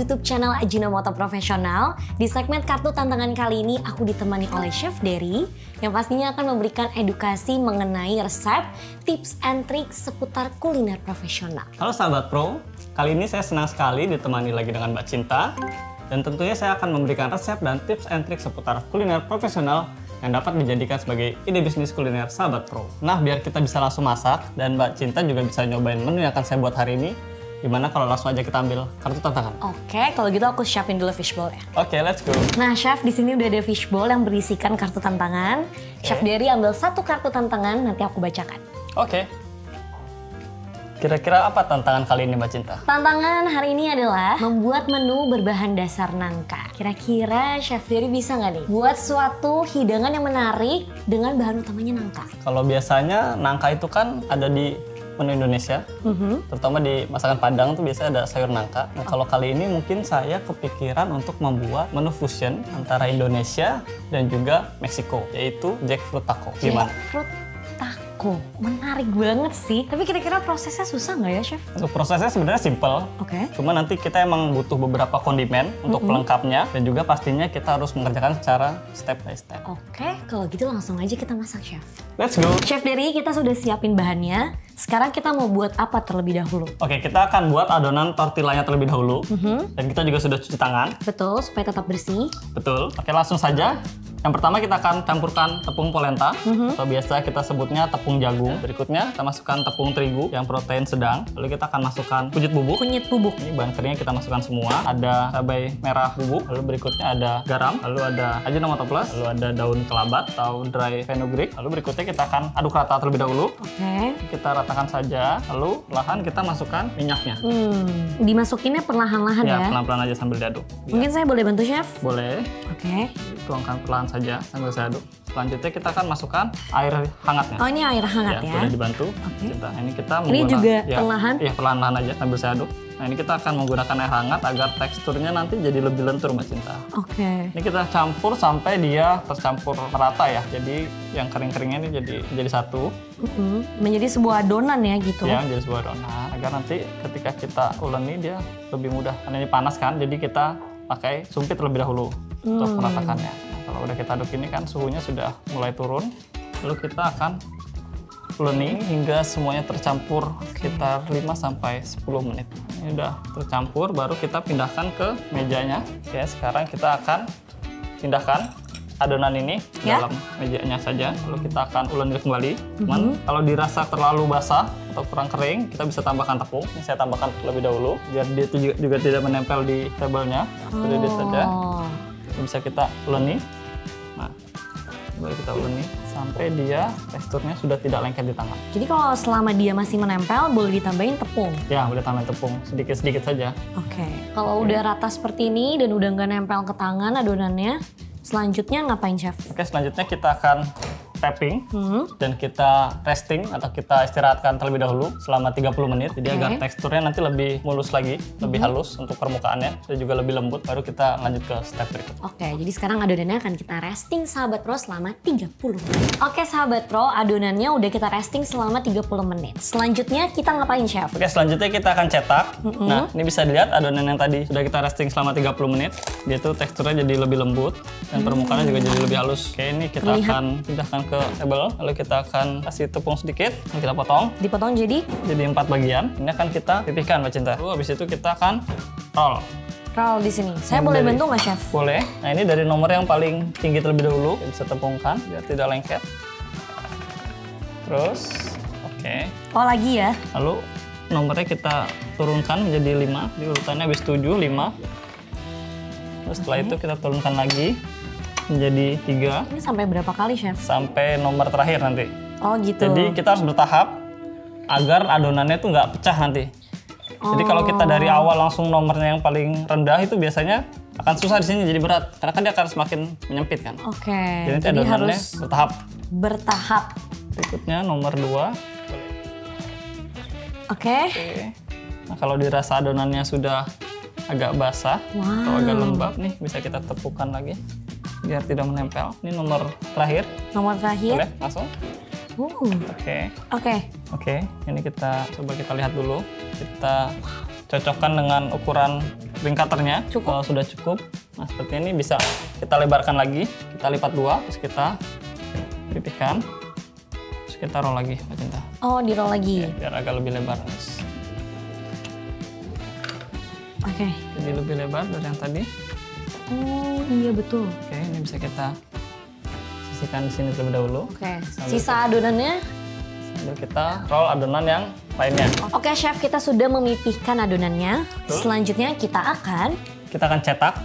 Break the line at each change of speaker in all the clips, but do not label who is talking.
YouTube channel Ajinomoto Profesional. Di segmen kartu tantangan kali ini aku ditemani oleh Chef Dery yang pastinya akan memberikan edukasi mengenai resep, tips and trik seputar kuliner profesional.
Halo sahabat pro, kali ini saya senang sekali ditemani lagi dengan Mbak Cinta. Dan tentunya saya akan memberikan resep dan tips and trik seputar kuliner profesional yang dapat dijadikan sebagai ide bisnis kuliner sahabat pro. Nah, biar kita bisa langsung masak dan Mbak Cinta juga bisa nyobain menu yang akan saya buat hari ini, gimana kalau langsung aja kita ambil kartu tantangan?
Oke, kalau gitu aku siapin dulu fishbowl ya.
Oke, let's go.
Nah, Chef, di sini udah ada fishbowl yang berisikan kartu tantangan. Chef Dery ambil satu kartu tantangan, nanti aku bacakan.
Oke. Kira-kira apa tantangan kali ini, Mbak Cinta?
Tantangan hari ini adalah membuat menu berbahan dasar nangka. Kira-kira Chef Dery bisa nggak nih buat suatu hidangan yang menarik dengan bahan utamanya nangka?
Kalau biasanya nangka itu kan ada di menu Indonesia, terutama di masakan Padang tuh biasanya ada sayur nangka. Nah, kalau kali ini mungkin saya kepikiran untuk membuat menu fusion antara Indonesia dan juga Meksiko, yaitu jackfruit taco. Gimana?
Jackfruit taco, menarik banget sih. Tapi kira-kira prosesnya susah nggak ya, Chef?
Untuk prosesnya sebenarnya simple.
Oke.
Cuma nanti kita emang butuh beberapa kondimen untuk pelengkapnya, dan juga pastinya kita harus mengerjakan secara step by step.
Oke, kalau gitu langsung aja kita masak, Chef.
Let's go!
Chef Dery, kita sudah siapin bahannya. Sekarang kita mau buat apa terlebih dahulu?
Oke, kita akan buat adonan tortillanya terlebih dahulu. Dan kita juga sudah cuci tangan.
Betul, supaya tetap bersih.
Betul. Oke, langsung saja. Yang pertama kita akan campurkan tepung polenta, atau biasa kita sebutnya tepung jagung. Berikutnya kita masukkan tepung terigu yang protein sedang. Lalu kita akan masukkan kunyit bubuk.
Kunyit bubuk.
Ini bahan keringnya kita masukkan semua. Ada cabai merah bubuk, lalu berikutnya ada garam, lalu ada Ajinomoto Plus, lalu ada daun kelabat atau dry fenugreek. Lalu berikutnya kita akan aduk rata terlebih dahulu.
Oke.
Kita ratakan saja, lalu perlahan kita masukkan minyaknya.
Dimasukinnya perlahan-lahan ya?
Ya, pelan-pelan aja sambil diaduk.
Mungkin saya boleh bantu, Chef?
Boleh.
Oke.
Tuangkan perlahan saja sambil saya aduk. Selanjutnya kita akan masukkan air hangatnya.
Oh, ini air hangat ya?
Boleh dibantu.
Oke.
Ini kita
Ini juga perlahan?
Iya, perlahan-lahan aja sambil saya aduk. Nah, ini kita akan menggunakan air hangat agar teksturnya nanti jadi lebih lentur, Mbak Cinta.
Oke.
Ini kita campur sampai dia tercampur merata ya. Jadi yang kering-keringnya ini jadi satu.
Menjadi sebuah adonan ya gitu?
Ya, menjadi sebuah adonan. Agar nanti ketika kita uleni dia lebih mudah. Karena ini panas kan, jadi kita pakai sumpit terlebih dahulu untuk meratakannya. Nah, kalau udah kita aduk ini kan suhunya sudah mulai turun. Lalu kita akan uleni hingga semuanya tercampur sekitar 5-10 menit. Ini udah tercampur, baru kita pindahkan ke mejanya. Oke, sekarang kita akan pindahkan adonan ini dalam mejanya saja. Lalu kita akan uleni kembali. Cuman kalau dirasa terlalu basah atau kurang kering, kita bisa tambahkan tepung. Ini saya tambahkan terlebih dahulu biar dia juga tidak menempel di tabelnya. Sudah dia saja. Ini bisa kita uleni. Nah, baru kita uleni sampai dia teksturnya sudah tidak lengket di tangan.
Jadi kalau selama dia masih menempel, boleh ditambahin tepung?
Ya, boleh tambahin tepung sedikit-sedikit saja.
Oke. Kalau udah rata seperti ini dan udah nggak nempel ke tangan adonannya, selanjutnya ngapain, Chef?
Oke, selanjutnya kita akan tapping dan kita resting atau kita istirahatkan terlebih dahulu selama 30 menit. Jadi agar teksturnya nanti lebih mulus lagi, lebih halus untuk permukaannya dan juga lebih lembut. Baru kita lanjut ke step berikutnya.
Oke, jadi sekarang adonannya akan kita resting sahabat pro selama 30 menit. Oke sahabat pro, adonannya udah kita resting selama 30 menit. Selanjutnya kita ngapain, Chef?
Oke, selanjutnya kita akan cetak. Nah, ini bisa dilihat adonan yang tadi sudah kita resting selama 30 menit. Dia tuh teksturnya jadi lebih lembut dan permukaannya juga jadi lebih halus. Oke, ini kita akan pindahkan ke table, lalu kita akan kasih tepung sedikit, lalu kita potong.
Dipotong jadi
4 bagian. Ini akan kita pipihkan, Mbak Cinta. Lalu habis itu kita akan roll.
roll di sini. Saya boleh bantu nggak, Chef?
Boleh. Nah, ini dari nomor yang paling tinggi terlebih dahulu. Bisa tepungkan biar tidak lengket. Terus, oke.
Oh, lagi ya?
Lalu nomornya kita turunkan menjadi 5. Di urutannya habis 7, 5. Terus setelah itu kita turunkan lagi menjadi 3.
Ini sampai berapa kali, Chef?
Sampai nomor terakhir nanti.
Oh, gitu.
Jadi kita harus bertahap agar adonannya itu nggak pecah nanti. Jadi kalau kita dari awal langsung nomornya yang paling rendah itu biasanya akan susah di sini, jadi berat. Karena kan dia akan semakin menyempit kan.
Oke.
Jadi adonannya
harus
bertahap.
Bertahap.
Berikutnya nomor 2.
Oke.
Nah, kalau dirasa adonannya sudah agak basah atau agak lembab nih, bisa kita tepukkan lagi biar tidak menempel. Ini nomor terakhir.
Nomor terakhir.
Boleh langsung. Oke. Ini kita coba kita lihat dulu. Kita cocokkan dengan ukuran ring cutternya.
Cukup.
Kalau sudah cukup, nah seperti ini bisa kita lebarkan lagi. Kita lipat 2, terus kita pipihkan. Terus kita roll lagi, Mbak Cinta.
Oh, di roll lagi.
Biar agak lebih lebar.
Oke.
Jadi lebih lebar dari yang tadi.
Oh, iya betul.
Oke, ini bisa kita sisihkan di sini terlebih dahulu.
Oke, sisa adonannya.
Sambil kita roll adonan yang lainnya.
Oke, chef, kita sudah memipihkan adonannya.
Betul.
Selanjutnya kita akan
cetak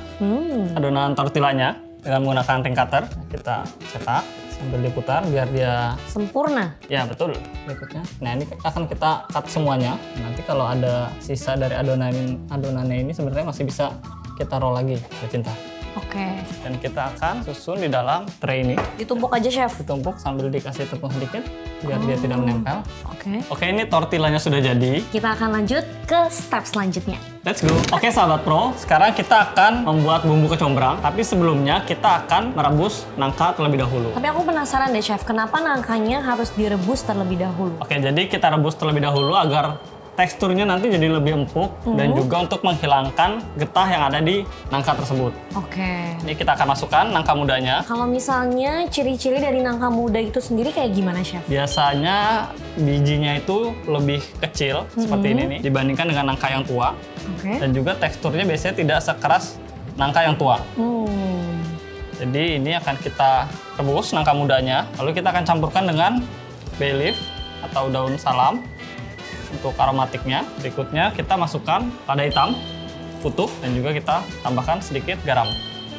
adonan tortillanya dengan menggunakan ring cutter. Kita cetak sambil diputar biar dia
sempurna.
ya betul berikutnya. Nah, ini akan kita cut semuanya. Nanti kalau ada sisa dari adonannya ini sebenarnya masih bisa kita roll lagi, Mbak Cinta.
Oke.
Dan kita akan susun di dalam tray ini.
Ditumpuk aja, chef.
Ditumpuk sambil dikasih tepung sedikit biar dia tidak menempel.
Oke.
Oke, ini tortillanya sudah jadi.
Kita akan lanjut ke step selanjutnya.
Let's go. Oke, sahabat pro, sekarang kita akan membuat bumbu kecombrang. Tapi sebelumnya kita akan merebus nangka terlebih dahulu.
Tapi aku penasaran deh, chef, kenapa nangkanya harus direbus terlebih dahulu?
Oke, jadi kita rebus terlebih dahulu agar teksturnya nanti jadi lebih empuk dan juga untuk menghilangkan getah yang ada di nangka tersebut.
Oke.
Ini kita akan masukkan nangka mudanya.
Kalau misalnya ciri-ciri dari nangka muda itu sendiri kayak gimana, chef?
Biasanya bijinya itu lebih kecil seperti ini nih dibandingkan dengan nangka yang tua.
Oke.
Dan juga teksturnya biasanya tidak sekeras nangka yang tua. Jadi ini akan kita rebus nangka mudanya, lalu kita akan campurkan dengan bay leaf atau daun salam untuk aromatiknya. Berikutnya kita masukkan lada hitam utuh dan juga kita tambahkan sedikit garam.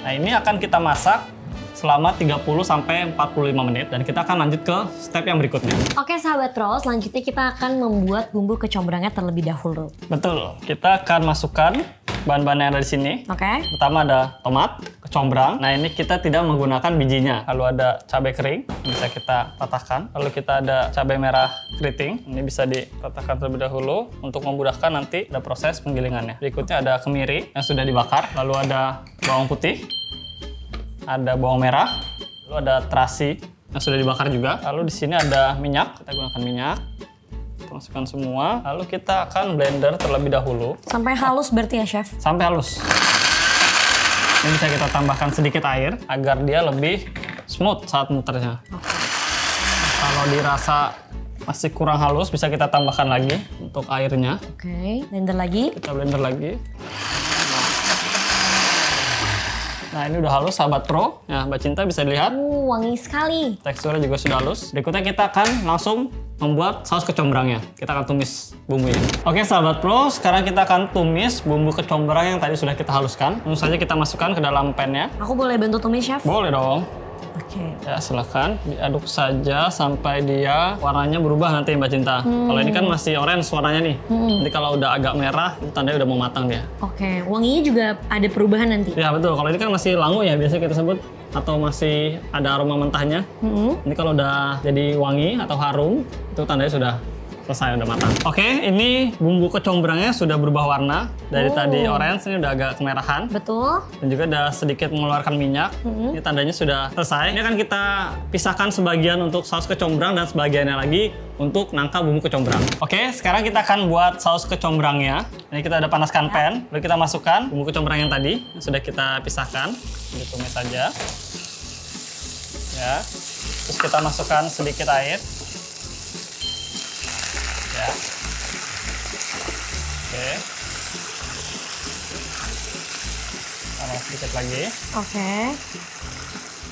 Nah, ini akan kita masak selama 30-45 menit dan kita akan lanjut ke step yang berikutnya.
Oke, sahabat pro, selanjutnya kita akan membuat bumbu kecombrangnya terlebih dahulu.
Betul, kita akan masukkan bahan-bahan yang ada di sini.
Oke.
Pertama ada tomat, kecombrang. Nah, ini kita tidak menggunakan bijinya. Lalu ada cabai kering, bisa kita patahkan. Lalu kita ada cabai merah keriting, ini bisa dipatahkan terlebih dahulu untuk memudahkan nanti ada proses penggilingannya. Berikutnya ada kemiri yang sudah dibakar. Lalu ada bawang putih, ada bawang merah, lalu ada terasi yang sudah dibakar juga. Lalu di sini ada minyak, kita gunakan minyak. Masukkan semua, lalu kita akan blender terlebih dahulu.
Sampai halus berarti ya, chef?
Sampai halus. Ini bisa kita tambahkan sedikit air agar dia lebih smooth saat muternya. Kalau dirasa masih kurang halus, bisa kita tambahkan lagi untuk airnya.
Oke, blender lagi.
Kita blender lagi. Nah, ini udah halus, sahabat pro. Nah, Mbak Cinta bisa dilihat.
Wangi sekali.
Teksturnya juga sudah halus. Berikutnya kita akan langsung membuat saus kecombrangnya. Kita akan tumis bumbunya. Oke, sahabat pro, sekarang kita akan tumis bumbu kecombrang yang tadi sudah kita haluskan. Langsung saja kita masukkan ke dalam pan-nya.
Aku boleh bantu tumis, chef?
Boleh dong.
Oke.
Ya, silakan diaduk saja sampai dia warnanya berubah nanti, Mbak Cinta. Kalau ini kan masih orange warnanya nih. Nanti kalau udah agak merah, itu tandanya udah mau matang dia.
Oke, wanginya juga ada perubahan nanti?
Ya, betul. Kalau ini kan masih langu ya, biasanya kita sebut. Atau masih ada aroma mentahnya. Ini kalau udah jadi wangi atau harum, itu tandanya sudah selesai, udah matang. Oke, ini bumbu kecombrangnya sudah berubah warna. Dari tadi orange, ini udah agak kemerahan.
Betul.
Dan juga udah sedikit mengeluarkan minyak. Ini tandanya sudah selesai. Ini akan kita pisahkan sebagian untuk saus kecombrang dan sebagiannya lagi untuk nangka bumbu kecombrang. Oke, sekarang kita akan buat saus kecombrangnya. Ini kita udah panaskan pan, lalu kita masukkan bumbu kecombrang yang tadi yang sudah kita pisahkan. Ditumis saja. Ya. Terus kita masukkan sedikit air. Ya. Oke. Tambah sedikit lagi.
Oke.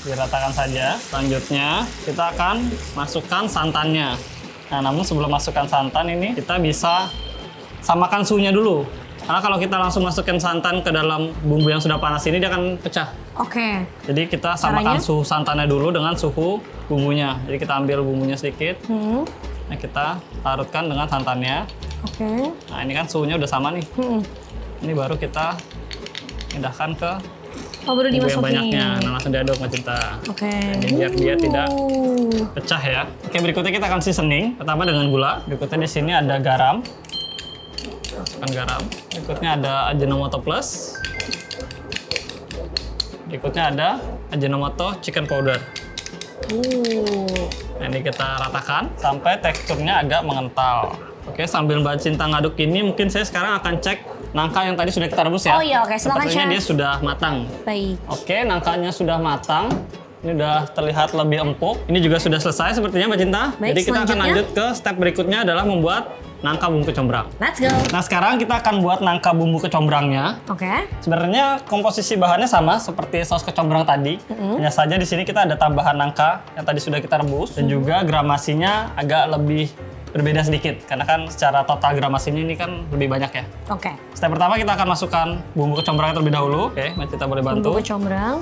Diratakan saja. Selanjutnya kita akan masukkan santannya. Nah, namun sebelum masukkan santan ini kita bisa samakan suhunya dulu. Karena kalau kita langsung masukin santan ke dalam bumbu yang sudah panas ini dia akan pecah.
Oke.
Jadi kita samakan suhu santannya dulu dengan suhu bumbunya. Jadi kita ambil bumbunya sedikit. Nah, kita larutkan dengan santannya.
Oke.
Nah, ini kan suhunya udah sama nih. Ini baru kita pindahkan ke
baru
bumbu yang
dimasukin.
banyaknya. Nah, langsung diaduk, Mbak Cinta.
Oke.
Nah, ini biar dia tidak pecah ya. Oke, berikutnya kita akan seasoning. Pertama dengan gula. Berikutnya di sini ada garam. Masukkan garam. Berikutnya ada Ajinomoto Plus. Berikutnya ada Ajinomoto Chicken Powder. Nah, ini kita ratakan sampai teksturnya agak mengental. Oke, sambil Mbak Cinta ngaduk ini, mungkin saya sekarang akan cek nangka yang tadi sudah kita rebus ya.
Oh iya, oke. Silakan,
Sepertinya
Chef.
dia sudah matang.
Baik.
Oke, nangkanya sudah matang. Ini udah terlihat lebih empuk. Ini juga sudah selesai sepertinya Mbak Cinta.
Baik,
Jadi kita akan
selanjutnya?
lanjut ke step berikutnya adalah membuat nangka bumbu kecombrang.
Let's go.
Nah sekarang kita akan buat nangka bumbu kecombrangnya.
Oke.
Sebenarnya komposisi bahannya sama seperti saus kecombrang tadi. Hanya saja di sini kita ada tambahan nangka yang tadi sudah kita rebus dan juga gramasinya agak lebih berbeda sedikit karena kan secara total gramasinya ini kan lebih banyak ya.
Oke.
Step pertama kita akan masukkan bumbu kecombrang terlebih dahulu. Oke, Mbak Cinta boleh bantu.
Bumbu kecombrang.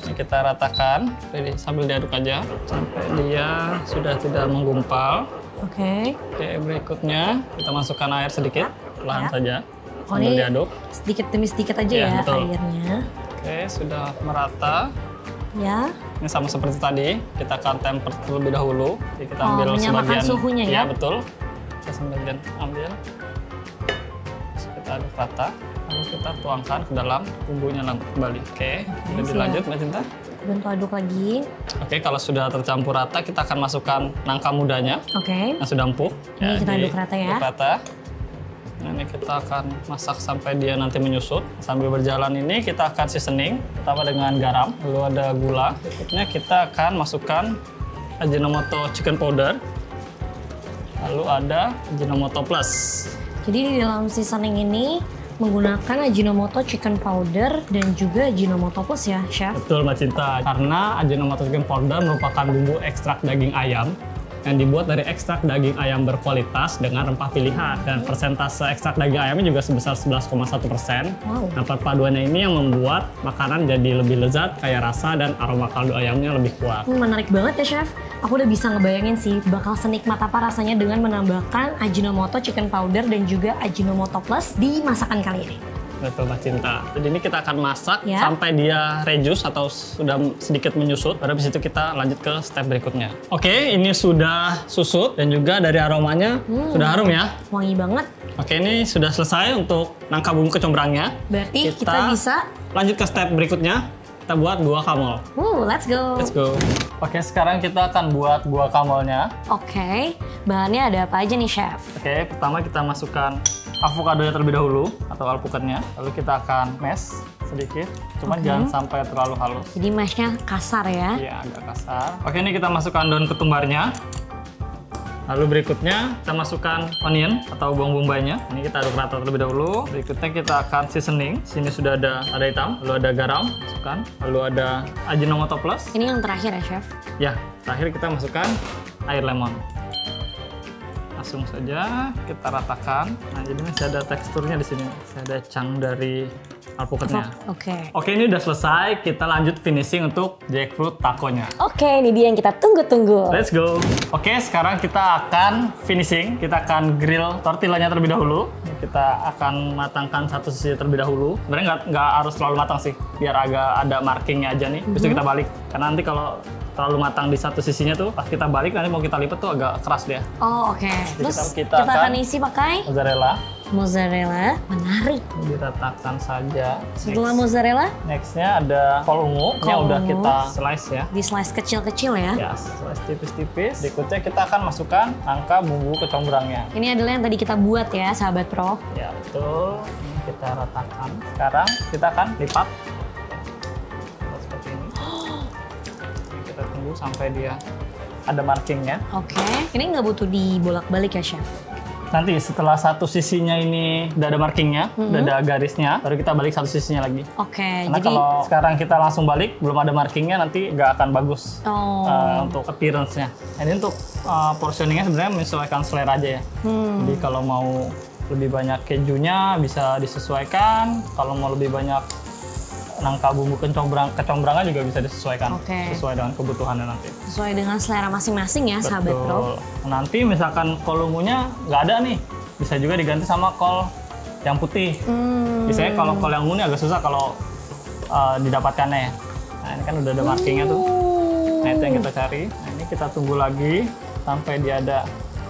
Kita ratakan, jadi sambil diaduk aja sampai dia sudah tidak menggumpal.
Oke.
Oke, berikutnya kita masukkan air sedikit, perlahan
Ya.
saja
Oh,
sambil
ini
diaduk.
sedikit demi sedikit aja
Iya,
ya
betul.
airnya.
Oke, sudah merata.
Ya.
Ini sama seperti tadi, kita akan temper terlebih dahulu. Jadi kita
Oh,
ambil
menyamakan
sebagian.
suhunya ya?
Iya, betul. Kita sambil ambil. Terus kita aduk rata. Lalu kita tuangkan ke dalam bumbunya kembali. Oke, lebih
siap.
lanjut Mbak Cinta.
Bantu aduk lagi.
Oke, kalau sudah tercampur rata, kita akan masukkan nangka mudanya
Oke.
yang sudah empuk.
Ini kita aduk rata ya.
Aduk rata. Nah, ini kita akan masak sampai dia nanti menyusut. Sambil berjalan ini kita akan seasoning, pertama dengan garam, lalu ada gula. Berikutnya kita akan masukkan Ajinomoto chicken powder, lalu ada Ajinomoto plus.
Jadi di dalam seasoning ini menggunakan Ajinomoto chicken powder dan juga Ajinomoto plus ya, Chef?
Betul Mbak Cinta, karena Ajinomoto chicken powder merupakan bumbu ekstrak daging ayam yang dibuat dari ekstrak daging ayam berkualitas dengan rempah pilihan. Dan persentase ekstrak daging ayamnya juga sebesar 11,1%.
Wow.
Nah, perpaduannya ini yang membuat makanan jadi lebih lezat, kaya rasa, dan aroma kaldu ayamnya lebih kuat.
Menarik banget ya, Chef. Aku udah bisa ngebayangin sih bakal senikmat apa rasanya dengan menambahkan Ajinomoto chicken powder dan juga Ajinomoto plus di masakan kali ini.
Betul Mbak Cinta. Jadi ini kita akan masak
Ya.
sampai dia reduce atau sudah sedikit menyusut. Baru habis itu kita lanjut ke step berikutnya. Oke, ini sudah susut dan juga dari aromanya sudah harum ya.
Wangi banget.
Oke, ini sudah selesai untuk nangka bumbu kecombrangnya.
Berarti kita bisa,
lanjut ke step berikutnya. Kita buat guacamole.
let's go.
Let's go. Oke, sekarang kita akan buat guacamole-nya.
Oke, bahannya ada apa aja nih, Chef?
Oke, pertama kita masukkan avokadonya terlebih dahulu atau alpukatnya. Lalu kita akan mash sedikit, cuman jangan sampai terlalu halus.
Jadi mashnya kasar ya?
Iya, agak kasar. Oke, ini kita masukkan daun ketumbarnya. Lalu berikutnya kita masukkan onion atau bawang bombaynya. Ini kita aduk rata terlebih dahulu. Berikutnya kita akan seasoning. Sini sudah ada lada hitam, lalu ada garam, masukkan. Lalu ada Ajinomoto plus.
Ini yang terakhir ya, Chef?
Ya, terakhir kita masukkan air lemon. Langsung saja kita ratakan. Nah, jadi masih ada teksturnya di sini. Masih ada cang dari alpukatnya.
Oke.
Oke, ini udah selesai. Kita lanjut finishing untuk jackfruit taconya.
Oke, ini dia yang kita tunggu-tunggu.
Let's go. Oke, sekarang kita akan finishing. Kita akan grill tortillanya terlebih dahulu. Kita akan matangkan satu sisi terlebih dahulu. Sebenarnya nggak harus terlalu matang sih, biar agak ada markingnya aja nih. Bisa kita balik. Karena nanti kalau terlalu matang di satu sisinya tuh, pas kita balik nanti mau kita lipat tuh agak keras dia.
Oh, oke. Terus
kita
kita akan isi pakai
Mozzarella.
mozzarella. Menarik.
Diratakan saja.
Setelah mozzarella,
Nextnya ada kol ungu. Ini
Kol
udah
ungu.
kita slice ya.
di slice kecil-kecil ya.
Ya, slice tipis-tipis. Berikutnya kita akan masukkan nangka bumbu kecombrangnya.
Ini adalah yang tadi kita buat ya, sahabat pro.
Ya, betul. Ini kita ratakan. Sekarang kita akan lipat. Seperti ini. Ini kita tunggu sampai dia ada markingnya.
Oke. Ini nggak butuh dibolak-balik ya, Chef?
Nanti setelah satu sisinya ini udah ada markingnya, udah ada garisnya, baru kita balik satu sisinya lagi.
Oke,
Karena
jadi
kalau sekarang kita langsung balik, belum ada markingnya, nanti nggak akan bagus untuk appearance-nya. Ini untuk portioningnya sebenarnya menyesuaikan selera aja ya. Jadi kalau mau lebih banyak kejunya bisa disesuaikan, kalau mau lebih banyak nangka bumbu kecombrangnya juga bisa disesuaikan sesuai dengan kebutuhannya nanti.
sesuai dengan selera masing-masing ya, sahabat pro.
Nanti misalkan kol ungunya nggak ada nih, bisa juga diganti sama kol yang putih. Biasanya kalau kol yang ungu ini agak susah kalau didapatkannya ya. Nah, ini kan udah ada markingnya tuh. Nah, itu yang kita cari. Nah, ini kita tunggu lagi sampai dia ada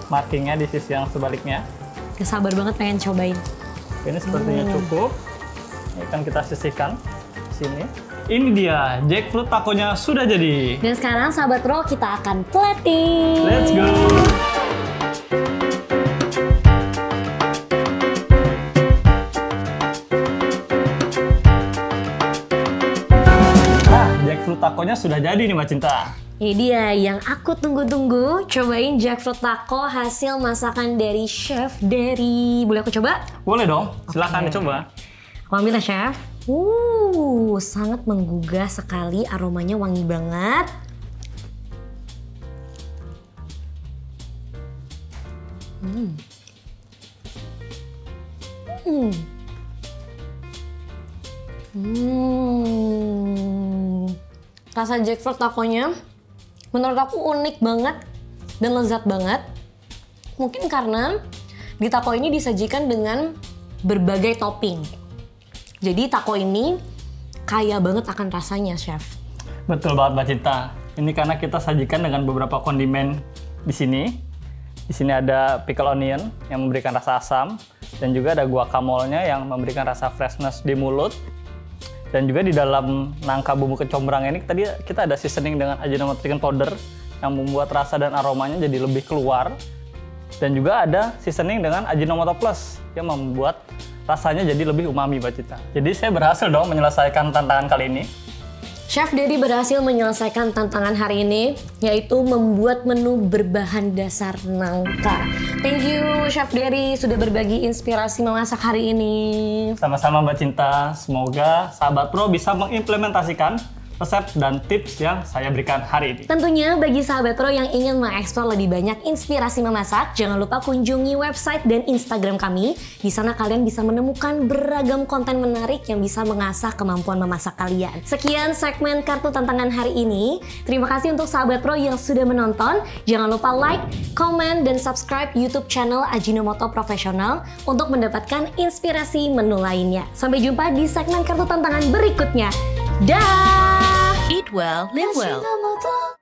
markingnya di sisi yang sebaliknya.
Gak sabar banget pengen cobain.
Ini sepertinya cukup. Ini akan kita sisihkan di sini. Ini dia, jackfruit taconya sudah jadi.
Dan sekarang sahabat pro kita akan plating.
Let's go. sudah jadi nih Mbak Cinta.
Ini dia yang aku tunggu-tunggu. Cobain jackfruit taco hasil masakan dari Chef Dery. Boleh aku coba?
Boleh dong, silahkan dicoba.
Aku ambil ya Chef. Sangat menggugah sekali, aromanya wangi banget. Rasa jackfruit takonya menurut aku unik banget dan lezat banget. Mungkin karena di taco ini disajikan dengan berbagai topping. Jadi taco ini kaya banget akan rasanya, Chef.
Betul banget Mbak Cinta. Ini karena kita sajikan dengan beberapa kondimen di sini. Di sini ada pickle onion yang memberikan rasa asam, dan juga ada guacamole-nya yang memberikan rasa freshness di mulut. Dan juga di dalam nangka bumbu kecombrang ini tadi kita ada seasoning dengan Ajinomoto chicken powder yang membuat rasa dan aromanya jadi lebih keluar. Dan juga ada seasoning dengan Ajinomoto plus yang membuat rasanya jadi lebih umami Mbak Cinta. Jadi saya berhasil dong menyelesaikan tantangan kali ini.
Chef Dery berhasil menyelesaikan tantangan hari ini, yaitu membuat menu berbahan dasar nangka. Thank you Chef Dery sudah berbagi inspirasi memasak hari ini.
Sama-sama Mbak Cinta, semoga sahabat pro bisa mengimplementasikan resep dan tips yang saya berikan hari ini.
Tentunya bagi sahabat pro yang ingin mengeksplor lebih banyak inspirasi memasak, jangan lupa kunjungi website dan Instagram kami. Di sana kalian bisa menemukan beragam konten menarik yang bisa mengasah kemampuan memasak kalian. Sekian segmen Kartu Tantangan hari ini. Terima kasih untuk sahabat pro yang sudah menonton. Jangan lupa like, comment, dan subscribe YouTube channel Ajinomoto Profesional untuk mendapatkan inspirasi menu lainnya. Sampai jumpa di segmen Kartu Tantangan berikutnya. Dah!
Eat well, live well.